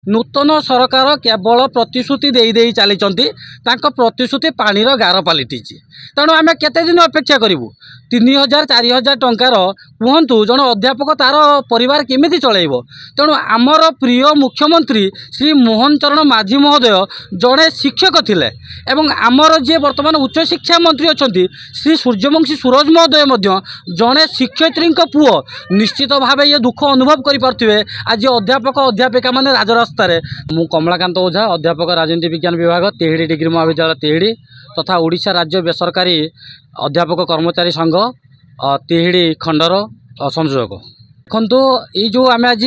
नूतन सरकार केवल प्रतिश्रुति दे चली प्रतिश्रुति पानीर गार पलटि तेणु आम केते दिन अपेक्षा करूँ 3000 4000 टंकार कहतु जन अध्यापक तार परिवार केमिति चलैब। तेणु आमर प्रिय मुख्यमंत्री श्री मोहन चरण माझी महोदय जड़े शिक्षक थिले एवं आमर जे वर्तमान उच्च शिक्षा मंत्री अच्छा श्री सूर्यवंशी सूरज महोदय जड़े शिक्षयित्री पुओ निश्चित भाव ये दुख अनुभव करें। आज अध्यापक अध्यापिका मैंने राजरास्त मु कमलाकांत ओझा अध्यापक राजनीति विज्ञान विभाग तिहिड़ी डिग्री महाविद्यालय तिहिड़ी तथा ओडिशा राज्य बेसरकारी अध्यापक कर्मचारी संघ तिहिड़ी खंडर संयोजक। देखु ये जो आम आज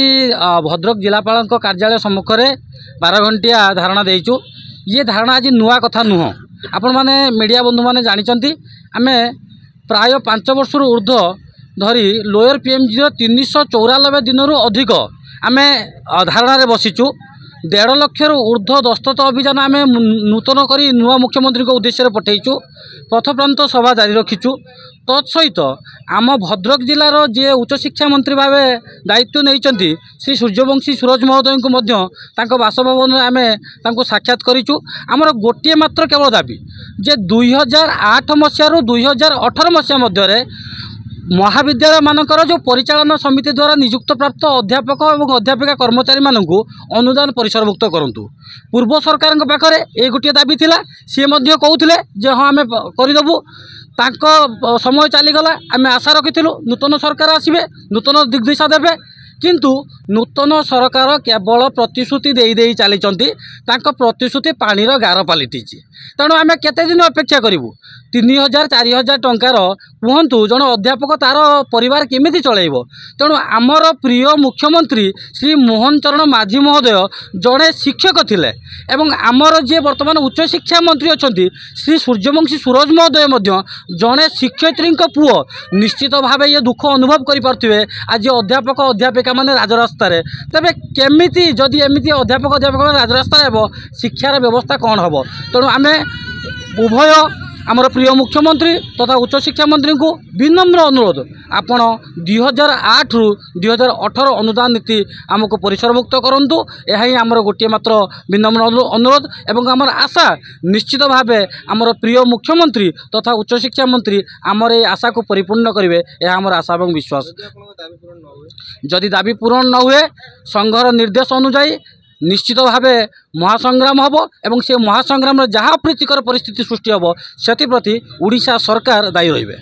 भद्रक जिलापाल कार्यालय सम्मुख में 12 घंटिया धारणा देचु ये धारणा आज नुआ कथा नुह आपण मैंने मीडिया बंधु मैंने जानते आम प्राय 5 वर्ष ऊर्ध्व धरी लोअर पीएमजी 394 दिन अधिक आम धारणा बसीचु 1.5 लाख ऊर्ध्व दस्तखत अभियान आम नूतन करी नुआ मुख्यमंत्री उद्देश्य पठेचु पथप्रांत सभा जारी रखीचु तत्सहित आम भद्रक जिलार जे उच्च शिक्षा मंत्री भाव दायित्व नहीं श्री सूर्यवंशी सूरज महोदय को बासभवन आम साक्षात करूँ। आमर गोटे मात्र केवल दाबी जे 2008 मसीह 2018 मसीह मध्य महाविद्यालय मानकर जो परिचालन समिति द्वारा नियुक्त प्राप्त अध्यापक और अध्यापिका कर्मचारी मानू अनुदान परिसरभुक्त करंतु। पूर्व सरकार पाखरे ए गोटे दाबी थिला सी कहते जे हाँ आम करदेबू तांको समय चलीगला आम आशा रखीलु नूतन सरकार आसबे नूतन दिग्दिशा देवे किंतु नूतन सरकार केवल प्रतिश्रुति दे चली प्रतिश्रुति पानीर गार पलटि तेणु आम केते दिन अपेक्षा करूँ 3000 4000 टंकार कहतु जन अध्यापक तार परिवार केमिति चलैब। तेणु आमर प्रिय मुख्यमंत्री श्री मोहन चरण माझी महोदय जड़े शिक्षक थिले एवं आमर जे वर्तमान उच्च शिक्षा मंत्री अच्छा श्री सूर्यवंशी सूरज महोदय जड़े शिक्षयित्री पुओ निश्चित भाव ये दुख अनुभव करें। आज अध्यापक अध्यापिका मैंने राजरास्त तेरे केमिति जदि एमती अध्यापक अध्यापक राजरास्त हो शिक्षार व्यवस्था कौन हम। तेणु आम उभय आमर प्रिय मुख्यमंत्री तथा उच्च शिक्षा मंत्री को विनम्र अनुरोध आपण 2008 रु 2018 अनुदान नीति आमको परिसरभुक्त करंतु। यह ही आमर गोटे मात्र विनम्र अनुरोध एवं आमर आशा निश्चित भाव आमर प्रिय मुख्यमंत्री तथा उच्च शिक्षा मंत्री आमर ये आशा को परिपूर्ण करेंगे यह आमर आशा और विश्वास। जदि दाबी पूरण न हुए संघर निर्देश अनुजाई निश्चित भाव महासंग्राम हम एवं से महासंग्राम जहाँ प्रीतिकर परिस्थिति सृष्टि हम से ओडिशा सरकार दायी रहिबे।